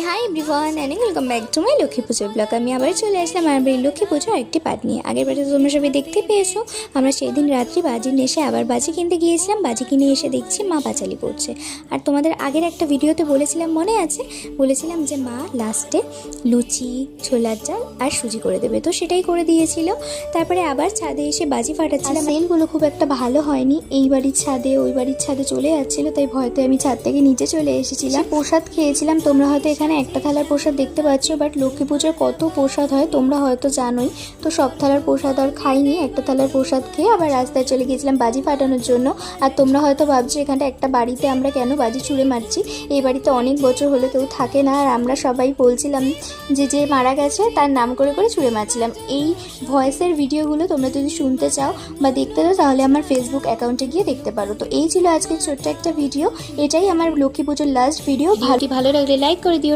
High everyone and welcome back to my Lakshmi পুজোর blog. আমি আবার চলে আসলাম আমার বাড়ির লক্ষ্মী পুজোর একটি পার্ট নিয়ে। আগের বারে তোমরা সবাই দেখতে পেয়েছো, আমরা সেই দিন রাত্রি বাজি এসে আবার বাজি কিনতে গিয়েছিলাম। বাজি কিনে এসে দেখছি মা পাঁচালি পড়ছে। আর তোমাদের আগের একটা ভিডিওতে বলেছিলাম, মনে আছে, বলেছিলাম যে মা লাস্টে লুচি, ছোলার চাল আর সুজি করে দেবে, তো সেটাই করে দিয়েছিল। তারপরে আবার ছাদে এসে বাজি ফাটাচ্ছিলাম। সেলগুলো খুব একটা ভালো হয়নি, এই বাড়ির ছাদে ওই বাড়ির ছাদে চলে যাচ্ছিলো, তাই ভয়তে আমি ছাদ থেকে নিচে চলে এসেছিলাম। প্রসাদ খেয়েছিলাম, তোমরা হয়তো এখানে একটা থালার প্রসাদ দেখতে পাচ্ছ, বাট লক্ষ্মী পুজোর কত প্রসাদ হয় তোমরা হয়তো জানোই। তো সব থালার প্রসাদ আর খাইনি, একটা থালার প্রসাদ খেয়ে আবার রাস্তায় চলে গিয়েছিলাম বাজি ফাটানোর জন্য। আর তোমরা হয়তো ভাবছো এখানটা একটা বাড়িতে আমরা কেন বাজি ছুঁড়ে মারছি। এই বাড়িতে অনেক বছর হলে কেউ থাকে না, আর আমরা সবাই বলছিলাম যে মারা গেছে তার নাম করে করে ছুঁড়ে মারছিলাম। এই ভয়েসের ভিডিওগুলো তোমরা যদি শুনতে চাও বা দেখতে চাও তাহলে আমার ফেসবুক অ্যাকাউন্টে গিয়ে দেখতে পারো। তো এই ছিল আজকের ছোট্ট একটা ভিডিও, এটাই আমার লক্ষ্মী পুজোর লাস্ট ভিডিও। ভালো লাগলে লাইক করে দিও।